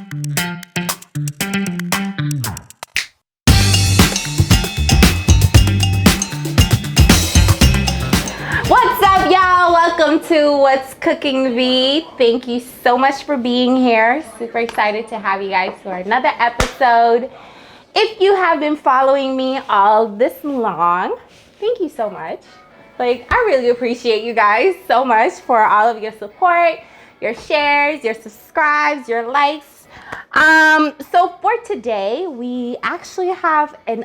What's up, y'all? Welcome to What's Cooking V. Thank you so much for being here. Super excited to have you guys for another episode. If you have been following me all this long, thank you so much. I really appreciate you guys so much for all of your support, your shares, your subscribes, your likes. So for today, we actually have a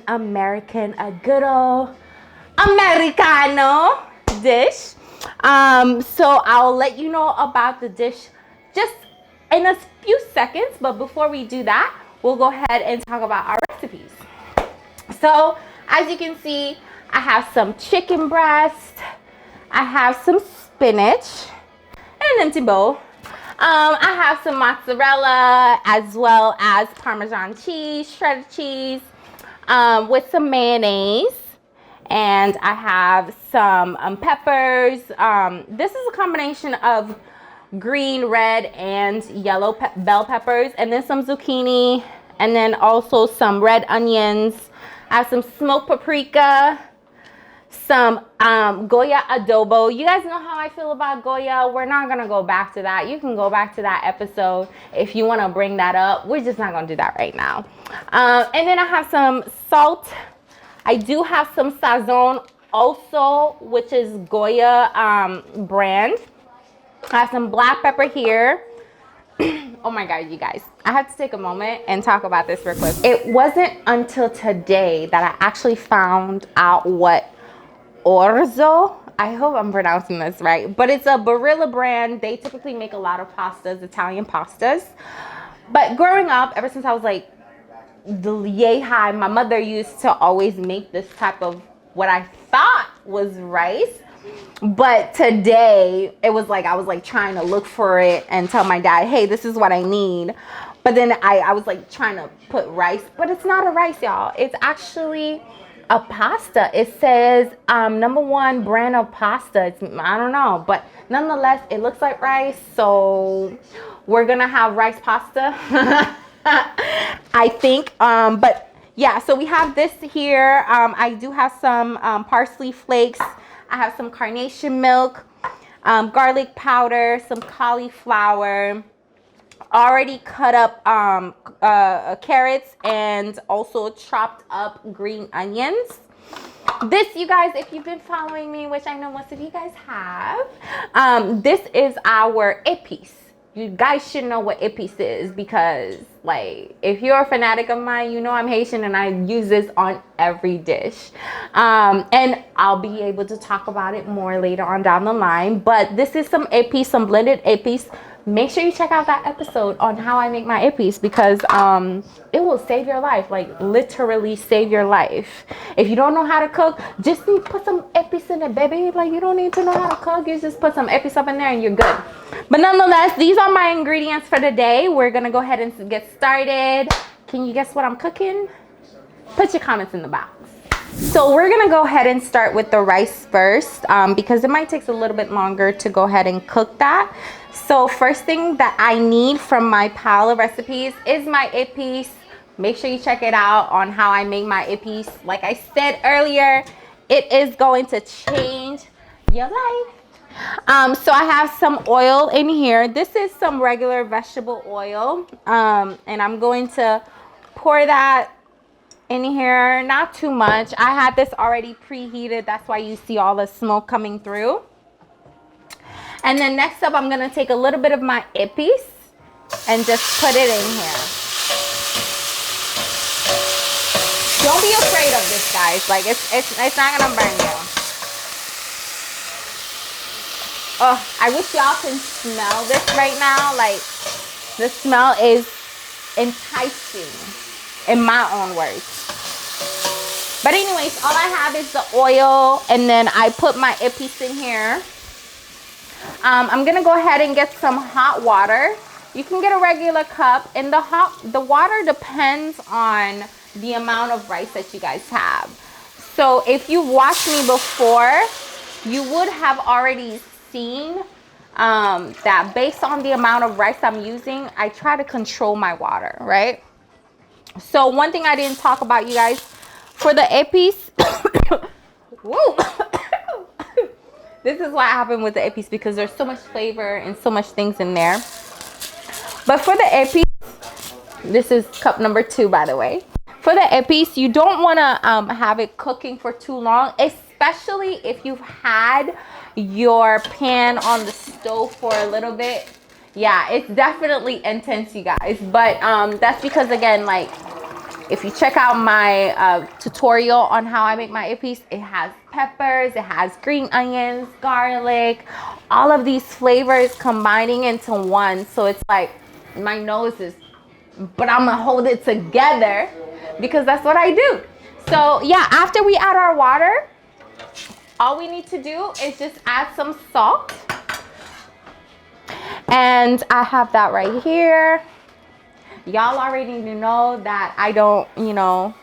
good old Americano dish. So I'll let you know about the dish just in a few seconds, but before we do that, we'll go ahead and talk about our recipes. So as you can see, I have some chicken breast, I have some spinach, and an empty bowl. I have some mozzarella as well as Parmesan cheese, shredded cheese, with some mayonnaise. And I have some peppers. This is a combination of green, red, and yellow bell peppers, and then some zucchini, and then also some red onions. I have some smoked paprika, some Goya adobo. You guys know how I feel about Goya. We're not gonna go back to that. You can go back to that episode if you want to bring that up. We're just not gonna do that right now. And then I have some salt. I do have some sazon also, which is Goya brand. I have some black pepper here. Oh my God, you guys. I have to take a moment and talk about this real quick. It wasn't until today that I actually found out what Orzo, I hope I'm pronouncing this right, but it's a Barilla brand. They typically make a lot of pastas, Italian pastas. But growing up, ever since I was like yay high, my mother used to always make this type of what I thought was rice. But today it was like I was like trying to look for it and tell my dad, hey, this is what I need. But then I was like trying to put rice, but it's not a rice, y'all. It's actually a pasta. It says #1 brand of pasta. I don't know, but nonetheless, it looks like rice. So we're gonna have rice pasta. I think, but yeah, so we have this here. I do have some parsley flakes. I have some carnation milk, garlic powder, some cauliflower, already cut up carrots, and also chopped up green onions. This, you guys, if you've been following me, which I know most of you guys have, this is our épice. You guys should know what épice is because, like, if you're a fanatic of mine, you know I'm Haitian and I use this on every dish. And I'll be able to talk about it more later on down the line. But this is some épice, some blended épice. Make sure you check out that episode on how I make my épice because it will save your life, like literally save your life. If you don't know how to cook, just put some épice in it, baby. Like, you don't need to know how to cook. You just put some épice up in there and you're good. But nonetheless, these are my ingredients for the day. We're gonna go ahead and get started. Can you guess what I'm cooking? Put your comments in the box. So we're gonna go ahead and start with the rice first because it might take a little bit longer to go ahead and cook that. So first thing that I need from my pile of recipes is my épice. Make sure you check it out on how I make my épice. Like I said earlier, it is going to change your life. So I have some oil in here. This is some regular vegetable oil. And I'm going to pour that in here, not too much. I had this already preheated. That's why you see all the smoke coming through. And then next up, I'm gonna take a little bit of my épice and just put it in here. Don't be afraid of this, guys. Like it's not gonna burn you. Oh, I wish y'all can smell this right now. Like, the smell is enticing, in my own words. But anyways, all I have is the oil, and then I put my épice in here. I'm gonna go ahead and get some hot water. You can get a regular cup, and the water depends on the amount of rice that you guys have. So if you've watched me before, you would have already seen that based on the amount of rice I'm using, I try to control my water, right? So one thing I didn't talk about, you guys, for the epis, whoa, this is what happened with the epis because there's so much flavor and so much things in there. But for the epis, this is cup number 2, by the way. For the epis, you don't want to have it cooking for too long, especially if you've had your pan on the stove for a little bit. Yeah, it's definitely intense, you guys. But that's because, again, like, if you check out my tutorial on how I make my epis, it has peppers, it has green onions, garlic, all of these flavors combining into one. So it's like my nose is, but I'm gonna hold it together because that's what I do. So yeah, after we add our water, all we need to do is just add some salt. And I have that right here. Y'all already know that I don't, you know,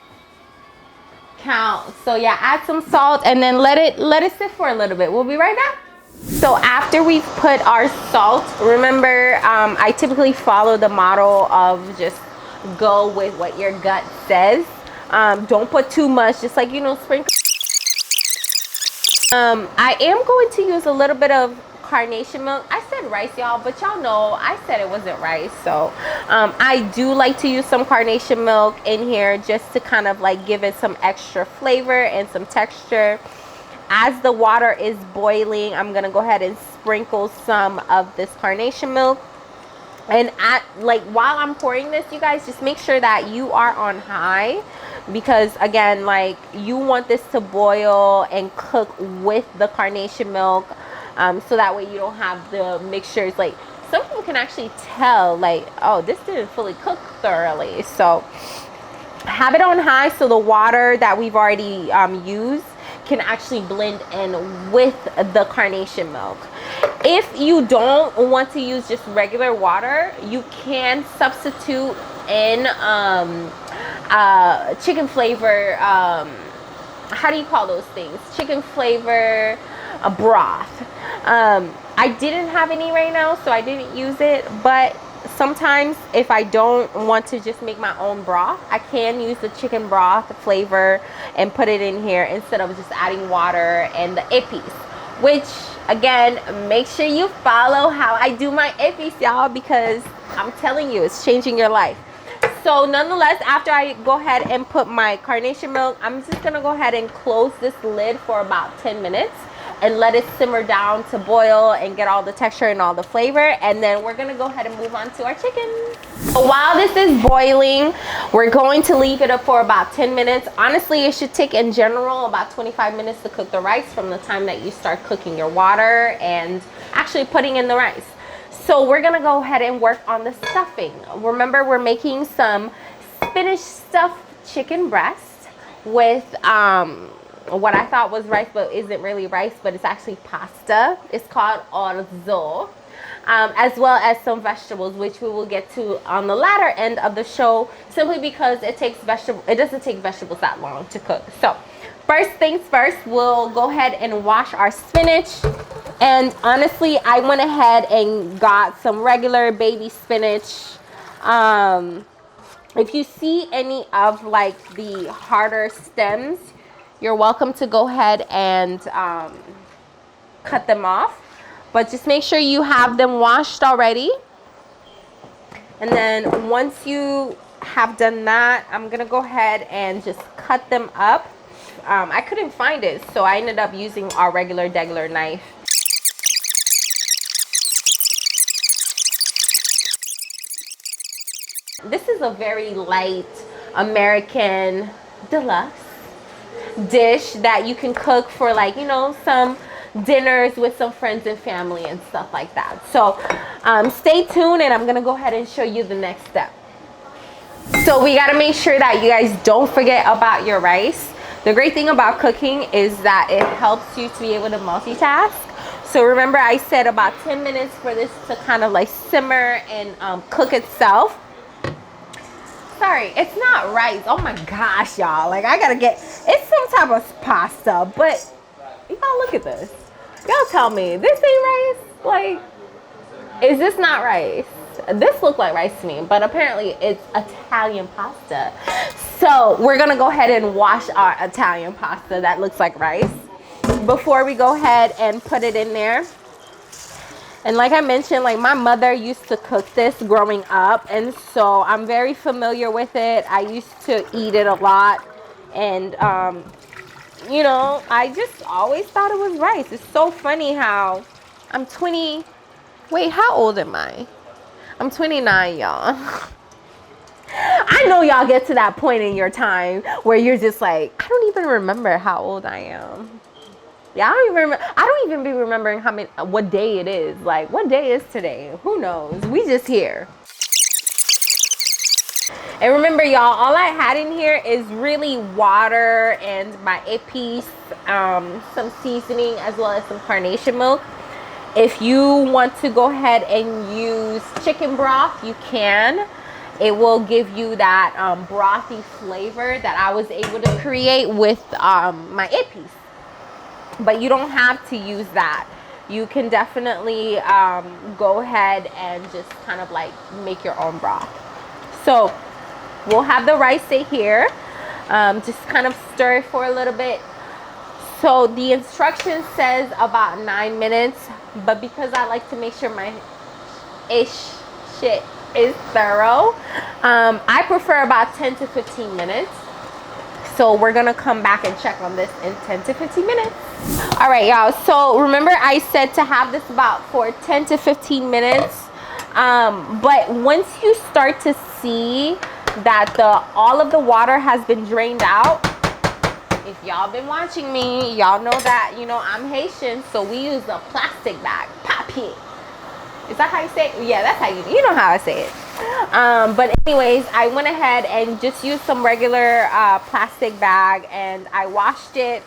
count. So yeah, add some salt and then let it sit for a little bit. We'll be right back. So after we've put our salt, remember, I typically follow the model of just go with what your gut says. Don't put too much, just like, you know, sprinkle. I am going to use a little bit of carnation milk. I said rice, y'all, but y'all know I said it wasn't rice. So I do like to use some carnation milk in here just to kind of like give it some extra flavor and some texture. As the water is boiling, I'm gonna go ahead and sprinkle some of this carnation milk. And while I'm pouring this, you guys, just make sure that you are on high, because again, like, you want this to boil and cook with the carnation milk, so that way you don't have the mixtures. Like, some people can actually tell, like, oh, this didn't fully cook thoroughly. So have it on high so the water that we've already used can actually blend in with the carnation milk. If you don't want to use just regular water, you can substitute in chicken flavor, how do you call those things? Chicken flavor broth. I didn't have any right now, so I didn't use it, but sometimes if I don't want to just make my own broth, I can use the chicken broth flavor and put it in here instead of just adding water and the epis. Which, again, make sure you follow how I do my epis, y'all, because I'm telling you, it's changing your life. So nonetheless, after I go ahead and put my carnation milk, I'm just gonna go ahead and close this lid for about 10 minutes and let it simmer down to boil and get all the texture and all the flavor. And then we're gonna go ahead and move on to our chicken. So while this is boiling, we're going to leave it up for about 10 minutes. Honestly, it should take in general about 25 minutes to cook the rice from the time that you start cooking your water and actually putting in the rice. So we're gonna go ahead and work on the stuffing. Remember, we're making some spinach stuffed chicken breast with what I thought was rice, but isn't really rice, but it's actually pasta. It's called orzo, as well as some vegetables, which we will get to on the latter end of the show, simply because it doesn't take vegetables that long to cook. So first things first, we'll go ahead and wash our spinach. And honestly, I went ahead and got some regular baby spinach. If you see any of like the harder stems, you're welcome to go ahead and cut them off. But just make sure you have them washed already. And then once you have done that, I'm gonna go ahead and just cut them up. I couldn't find it, so I ended up using our regular knife. This is a very light American deluxe dish that you can cook for, like, you know, some dinners with some friends and family and stuff like that. So stay tuned, and I'm gonna go ahead and show you the next step. So we gotta make sure that you guys don't forget about your rice. The great thing about cooking is that it helps you to be able to multitask. So remember, I said about 10 minutes for this to kind of like simmer and cook itself. Sorry, it's not rice. Oh my gosh, y'all. Like, I gotta get, it's some type of pasta, but y'all look at this. Y'all tell me, this ain't rice? Like, Is this not rice? This looked like rice to me, but apparently it's Italian pasta. So we're gonna go ahead and wash our Italian pasta that looks like rice before we go ahead and put it in there. And like I mentioned, like my mother used to cook this growing up, and so I'm very familiar with it. I used to eat it a lot, and you know, I just always thought it was rice. It's so funny how I'm 20. Wait, how old am I? I'm 29, y'all. I know y'all get to that point in your time where you're just like, I don't even remember how old I am. Yeah, I don't even be remembering what day it is. Like, what day is today? Who knows? We just here. And remember, y'all, all I had in here is really water and my épices, some seasoning, as well as some carnation milk. If you want to go ahead and use chicken broth, you can. It will give you that brothy flavor that I was able to create with my épices. But you don't have to use that. You can definitely go ahead and just kind of like make your own broth. So we'll have the rice sit here. Just kind of stir it for a little bit. So the instruction says about 9 minutes, but because I like to make sure my shit is thorough, I prefer about 10 to 15 minutes. So we're gonna come back and check on this in 10 to 15 minutes. All right, y'all, so remember I said to have this about for 10 to 15 minutes. But once you start to see that all of the water has been drained out, if y'all been watching me, y'all know that, you know, I'm Haitian, so we use a plastic bag, papier. Is that how you say it? Yeah, that's how you know how I say it. But anyways, I went ahead and just used some regular plastic bag, and I washed it,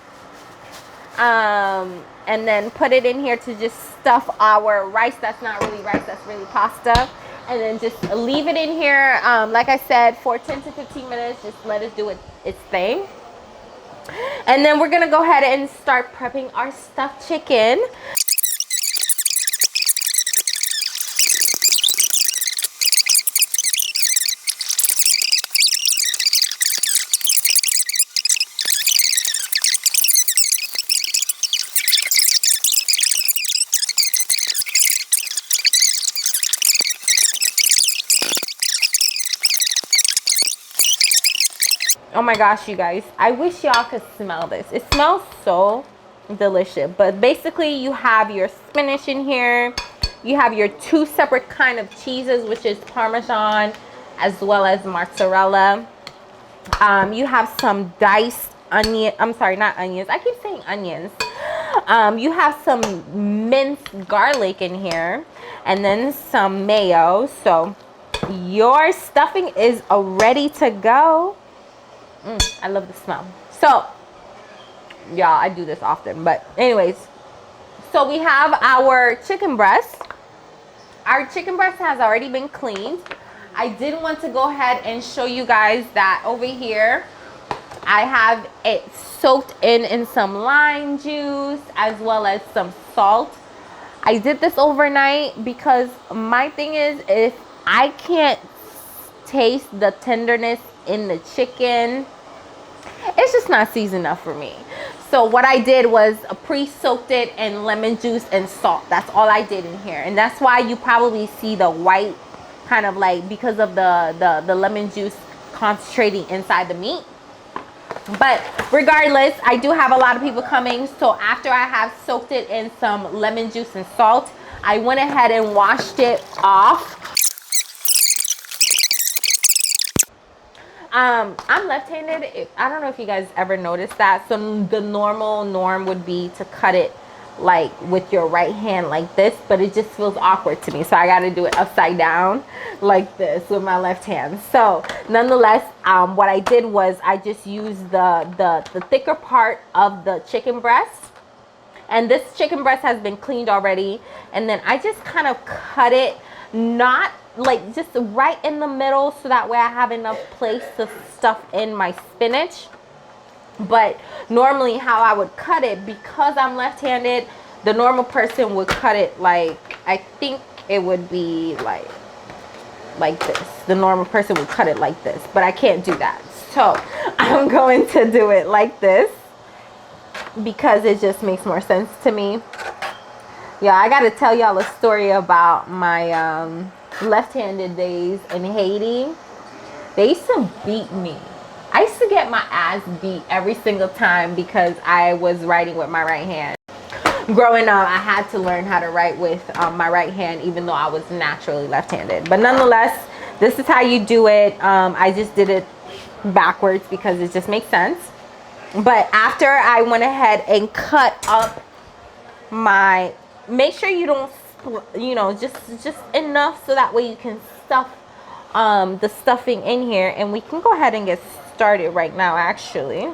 and then put it in here to just stuff our rice. That's not really rice, that's really pasta. And then just leave it in here, like I said, for 10 to 15 minutes. Just let it do its thing. And then we're gonna go ahead and start prepping our stuffed chicken. Oh my gosh, you guys, I wish y'all could smell this. It smells so delicious. But basically you have your spinach in here. You have your two separate kind of cheeses, which is Parmesan as well as mozzarella. You have some diced onion. I'm sorry, not onions. I keep saying onions. You have some minced garlic in here, and then some mayo. So your stuffing is ready to go. I love the smell. So y'all, I do this often, but anyways, so we have our chicken breast. Our chicken breast has already been cleaned. I did want to go ahead and show you guys that over here I have it soaked in some lime juice as well as some salt. I did this overnight because my thing is, if I can't taste the tenderness in the chicken, it's just not seasoned enough for me. So what I did was pre-soaked it in lemon juice and salt. That's all I did in here, and that's why you probably see the white kind of like, because of the lemon juice concentrating inside the meat. But regardless, I do have a lot of people coming, so after I have soaked it in some lemon juice and salt, I went ahead and washed it off. I'm left-handed. I don't know if you guys ever noticed that. So the norm would be to cut it like with your right hand like this, but it just feels awkward to me, so I got to do it upside down like this with my left hand. So nonetheless, what I did was I just used the thicker part of the chicken breast, and this chicken breast has been cleaned already, and then I just kind of cut it, not like just right in the middle, so that way I have enough place to stuff in my spinach. But normally how I would cut it, because I'm left-handed, the normal person would cut it like, I think it would be like this. The normal person would cut it like this, but I can't do that. So I'm going to do it like this because it just makes more sense to me. Yeah, I gotta tell y'all a story about my left-handed days in Haiti. They used to beat me. I used to get my ass beat every single time because I was writing with my right hand. Growing up, I had to learn how to write with my right hand, even though I was naturally left-handed. But nonetheless, this is how you do it. I just did it backwards because it just makes sense. But after I went ahead and cut up my, make sure you don't, you know, just enough so that way you can stuff the stuffing in here, and we can go ahead and get started right now actually.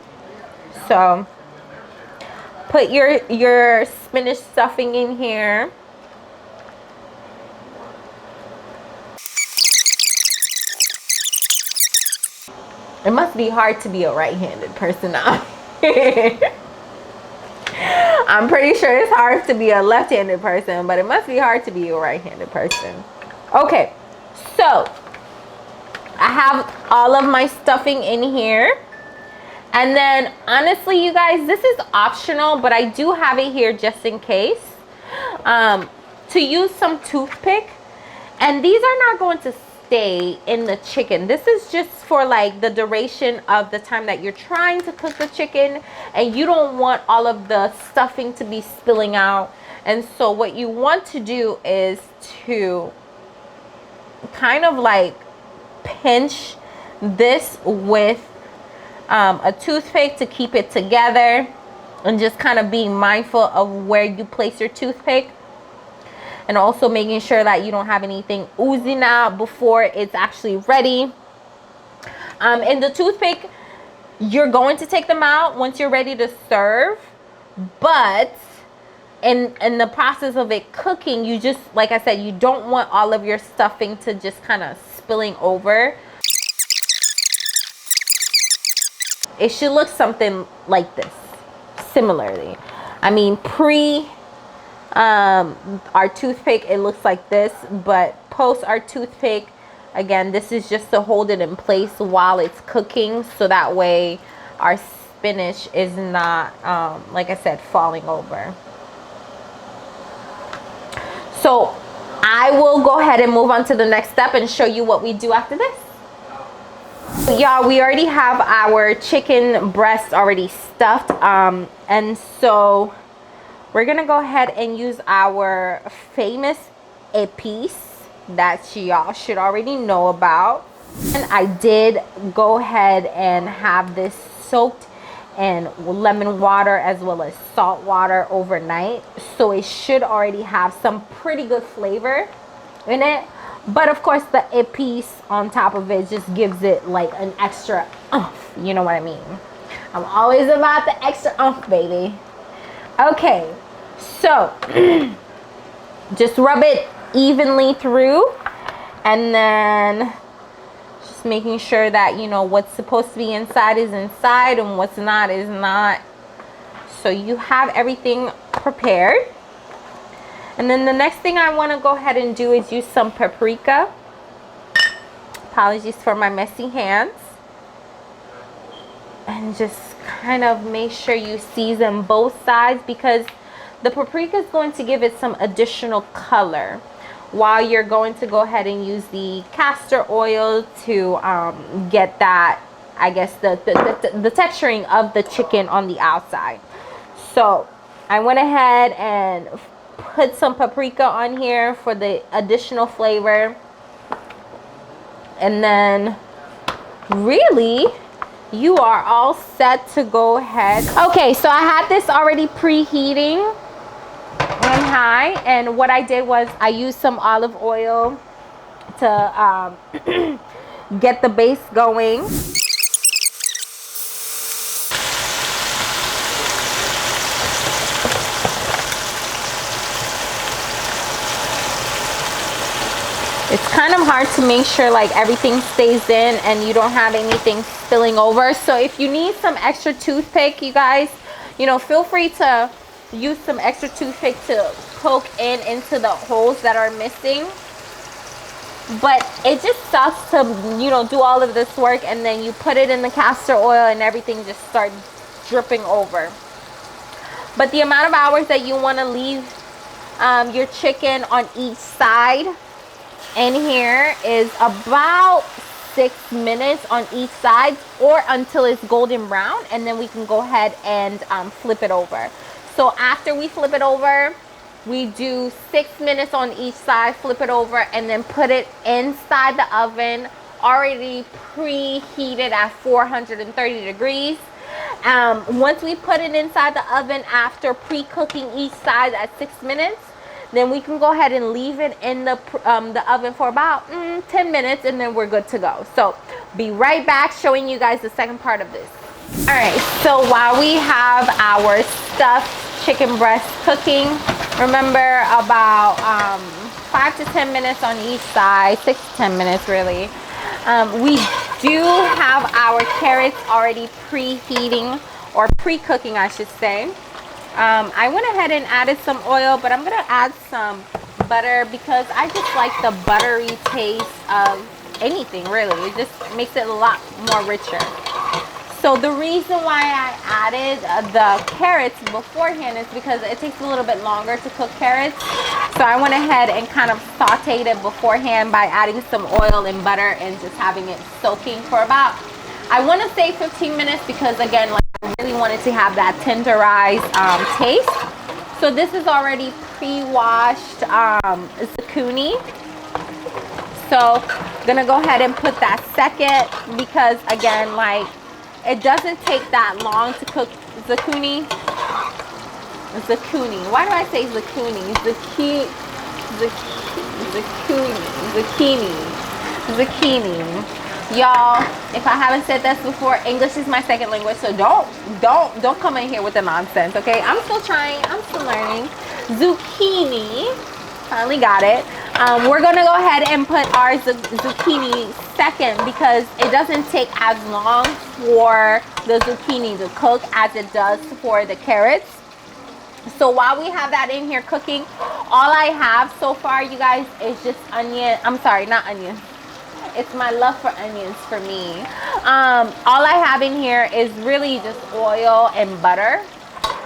So put your spinach stuffing in here. It must be hard to be a right-handed person now. I'm pretty sure it's hard to be a left-handed person, but it must be hard to be a right-handed person. Okay, so I have all of my stuffing in here. And then honestly, you guys, this is optional, but I do have it here just in case. To use some toothpick. And these are not going to stay in the chicken. This is just for like the duration of the time that you're trying to cook the chicken, and you don't want all of the stuffing to be spilling out. And so what you want to do is to kind of like pinch this with a toothpick to keep it together, and just kind of being mindful of where you place your toothpick, and also making sure that you don't have anything oozing out before it's actually ready. In the toothpick, you're going to take them out once you're ready to serve, but in the process of it cooking, you just, like I said, you don't want all of your stuffing to just kind of spilling over. It should look something like this, similarly. I mean, our toothpick, it looks like this, but post our toothpick, again, this is just to hold it in place while it's cooking, so that way our spinach is not, like I said, falling over. So I will go ahead and move on to the next step and show you what we do after this. Y'all, we already have our chicken breast already stuffed, and so we're gonna go ahead and use our famous épices that y'all should already know about. And I did go ahead and have this soaked in lemon water as well as salt water overnight, so it should already have some pretty good flavor in it. But of course, the épice on top of it just gives it like an extra oomph, you know what I mean? I'm always about the extra oomph, baby. Okay, so just rub it evenly through, and then just making sure that, you know, what's supposed to be inside is inside and what's not is not. So you have everything prepared. And then the next thing I want to go ahead and do is use some paprika. Apologies for my messy hands. And just kind of make sure you season both sides, because the paprika is going to give it some additional color, while you're going to go ahead and use the castor oil to get that, I guess, the texturing of the chicken on the outside. So I went ahead and put some paprika on here for the additional flavor. And then really you are all set to go ahead. Okay, so I had this already preheating on high, and what I did was I used some olive oil to get the base going. It's kind of hard to make sure like everything stays in and you don't have anything spilling over. So if you need some extra toothpick, you guys, you know, feel free to use some extra toothpick to poke into the holes that are missing. But it just sucks to, you know, do all of this work and then you put it in the castor oil and everything just starts dripping over. But the amount of hours that you want to leave your chicken on each side in here is about 6 minutes on each side, or until it's golden brown, and then we can go ahead and flip it over. So after we flip it over, we do 6 minutes on each side, flip it over, and then put it inside the oven, already preheated at 430 degrees. Once we put it inside the oven after pre-cooking each side at 6 minutes, then we can go ahead and leave it in the oven for about 10 minutes, and then we're good to go. So be right back showing you guys the second part of this. All right, so while we have our stuffed chicken breast cooking, remember about 5 to 10 minutes on each side, 6 to 10 minutes really. We do have our carrots already preheating, or pre-cooking I should say. I went ahead and added some oil, but I'm gonna add some butter because I just like the buttery taste of anything really. It just makes it a lot more richer. So the reason why I added the carrots beforehand is because it takes a little bit longer to cook carrots. So I went ahead and kind of sauteed it beforehand by adding some oil and butter and just having it soaking for about, I want to say 15 minutes, because again, like, I really wanted to have that tenderized taste. So this is already pre-washed zucchini. So I'm gonna go ahead and put that second, because again, like, it doesn't take that long to cook zucchini. Why do I say zucchini? Zucchini. Y'all, if I haven't said this before, English is my second language, so don't come in here with the nonsense, okay? I'm still trying, I'm still learning. Zucchini, finally got it. We're gonna go ahead and put our zucchini second, because it doesn't take as long for the zucchini to cook as it does for the carrots. So while we have that in here cooking, all I have so far, you guys, is just onion. I'm sorry, not onion. It's my love for onions for me. All I have in here is really just oil and butter,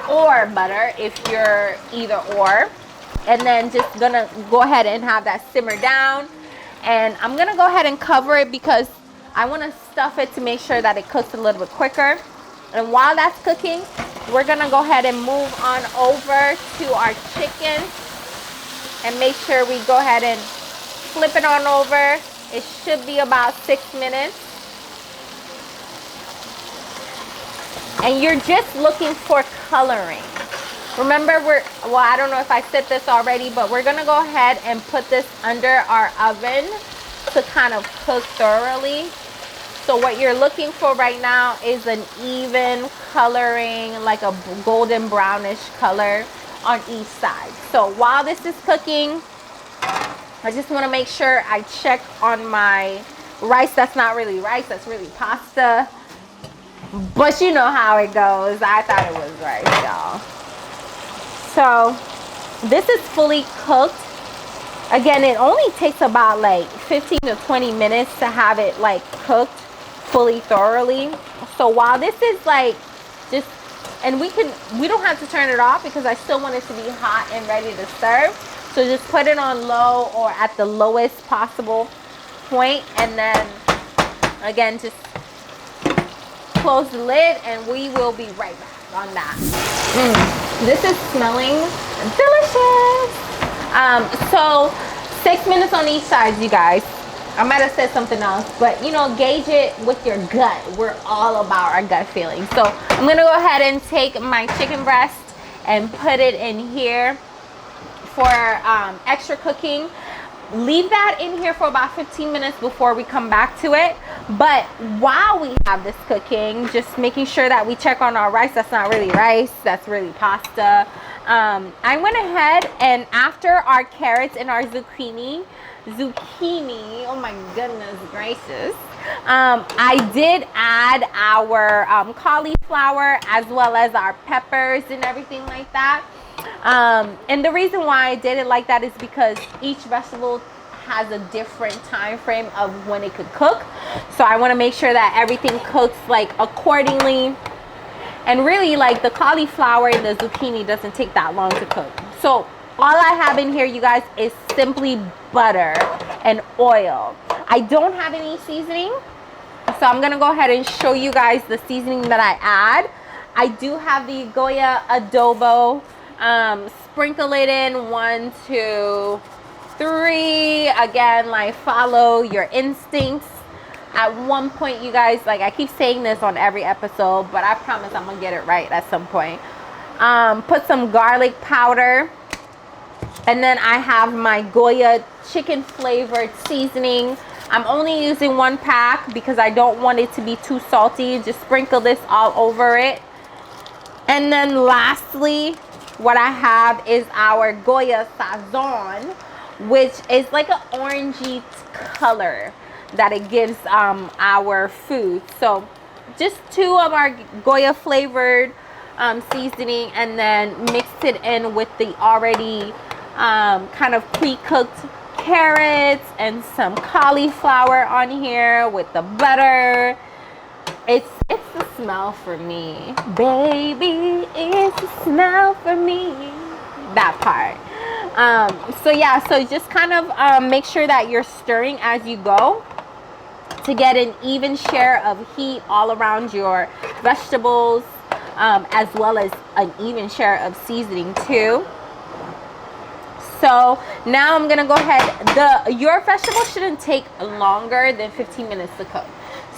or butter if you're either or. And then just gonna go ahead and have that simmer down. And I'm gonna go ahead and cover it because I wanna stuff it to make sure that it cooks a little bit quicker. And while that's cooking, we're gonna go ahead and move on over to our chicken and make sure we go ahead and flip it on over. It should be about 6 minutes. And you're just looking for coloring. Remember, well, I don't know if I said this already, but we're gonna go ahead and put this under our oven to kind of cook thoroughly. So what you're looking for right now is an even coloring, like a golden brownish color on each side. So while this is cooking, I just want to make sure I check on my rice. That's not really rice, that's really pasta. But you know how it goes. I thought it was rice, y'all. So this is fully cooked. Again, it only takes about like 15 to 20 minutes to have it like cooked fully thoroughly. So while this is like just, and we don't have to turn it off because I still want it to be hot and ready to serve. So just put it on low or at the lowest possible point, and then again just close the lid and we will be right back on that. This is smelling delicious. So 6 minutes on each side, you guys. I might have said something else, but you know, gauge it with your gut. We're all about our gut feeling. So I'm gonna go ahead and take my chicken breast and put it in here for extra cooking. Leave that in here for about 15 minutes before we come back to it. But while we have this cooking, just making sure that we check on our rice. That's not really rice, that's really pasta. I went ahead and after our carrots and our zucchini, oh my goodness gracious, I did add our cauliflower as well as our peppers and everything like that. And the reason why I did it like that is because each vegetable has a different time frame of when it could cook. So I want to make sure that everything cooks like accordingly. And really, like, the cauliflower and the zucchini doesn't take that long to cook. So all I have in here, you guys, is simply butter and oil. I don't have any seasoning, so I'm gonna go ahead and show you guys the seasoning that I add. I do have the Goya adobo. Sprinkle it in 1, 2, 3. Again, like, follow your instincts. At one point, you guys, like, I keep saying this on every episode, but I promise I'm gonna get it right at some point. Put some garlic powder, and then I have my Goya chicken flavored seasoning. I'm only using 1 pack because I don't want it to be too salty. Just sprinkle this all over it. And then lastly, what I have is our Goya sazon, which is like an orangey color that it gives our food. So just 2 of our Goya flavored seasoning, and then mix it in with the already kind of pre-cooked carrots and some cauliflower on here with the butter. It's the smell for me, baby. It's the smell for me. That part. So yeah, so just kind of make sure that you're stirring as you go to get an even share of heat all around your vegetables, as well as an even share of seasoning too. So now I'm gonna go ahead. Your vegetable shouldn't take longer than 15 minutes to cook.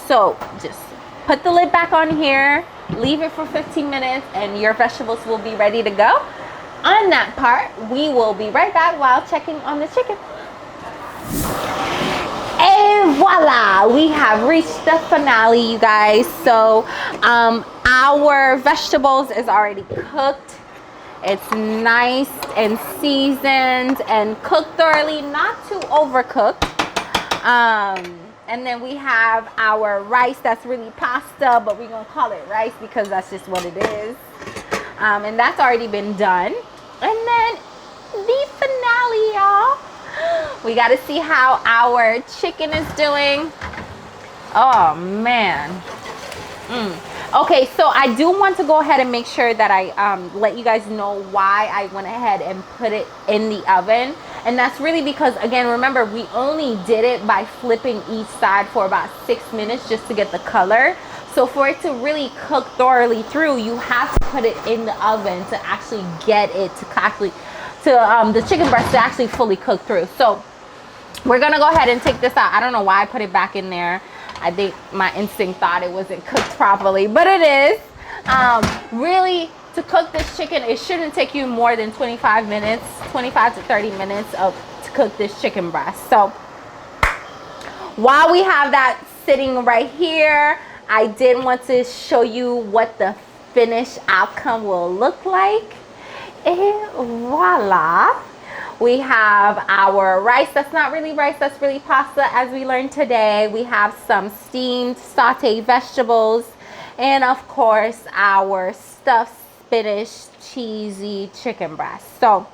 So just put the lid back on here, leave it for 15 minutes, and your vegetables will be ready to go. On that part, we will be right back while checking on the chicken. And voila, we have reached the finale, you guys. So our vegetables is already cooked. It's nice and seasoned and cooked thoroughly, not too overcooked. And then we have our rice that's really pasta, but we're gonna call it rice because that's just what it is. And that's already been done. And then the finale, y'all. We got to see how our chicken is doing. Oh, man. Okay, so I do want to go ahead and make sure that I let you guys know why I went ahead and put it in the oven. And that's really because, again, remember, we only did it by flipping each side for about 6 minutes just to get the color. So for it to really cook thoroughly through, you have to put it in the oven to actually get it to actually, the chicken breast to actually fully cook through. So we're gonna go ahead and take this out. I don't know why I put it back in there. I think my instinct thought it wasn't cooked properly, but it is. Really, to cook this chicken, it shouldn't take you more than 25 minutes, 25 to 30 minutes to cook this chicken breast. So while we have that sitting right here, I did want to show you what the finished outcome will look like. And voila, we have our rice. That's not really rice, that's really pasta, as we learned today. We have some steamed sauteed vegetables, and of course our stuffed spinach cheesy chicken breast. So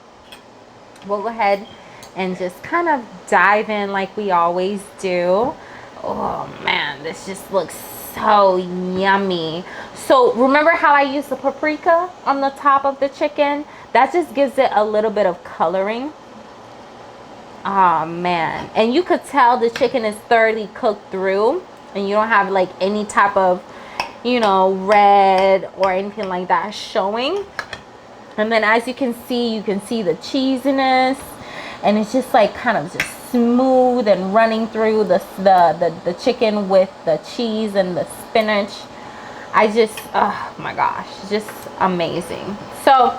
we'll go ahead and just kind of dive in like we always do. Oh man, this just looks so yummy. So remember how I used the paprika on the top of the chicken? That just gives it a little bit of coloring. Oh man, and you could tell the chicken is thoroughly cooked through, and you don't have like any type of, you know, red or anything like that showing. And then as you can see the cheesiness, and it's just like kind of just smooth and running through the chicken with the cheese and the spinach. I just, oh my gosh, just amazing. So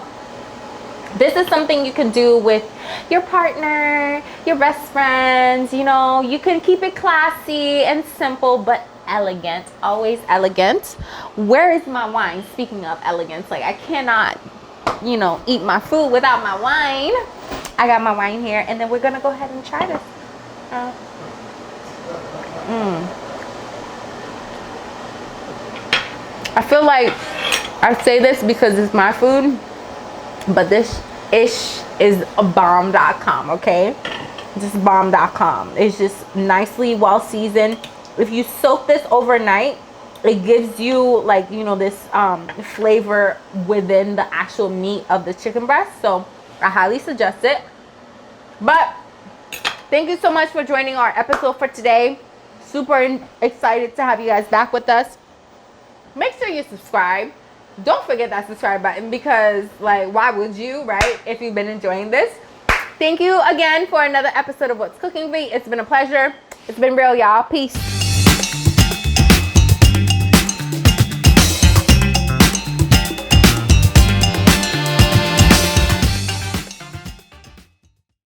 this is something you can do with your partner, your best friends. You know, you can keep it classy and simple, but elegant, always elegant. Where is my wine? Speaking of elegance, like I cannot, you know, eat my food without my wine. I got my wine here, and then we're gonna go ahead and try this. I feel like I say this because it's my food, but this Ish is bomb.com, okay? Just bomb.com. It's just nicely well seasoned. If you soak this overnight, it gives you like, you know, this flavor within the actual meat of the chicken breast. So I highly suggest it. But thank you so much for joining our episode for today. Super excited to have you guys back with us. Make sure you subscribe. Don't forget that subscribe button, because like, why would you, right? If you've been enjoying this. Thank you again for another episode of What's Cooking Me. It's been a pleasure. It's been real, y'all. Peace.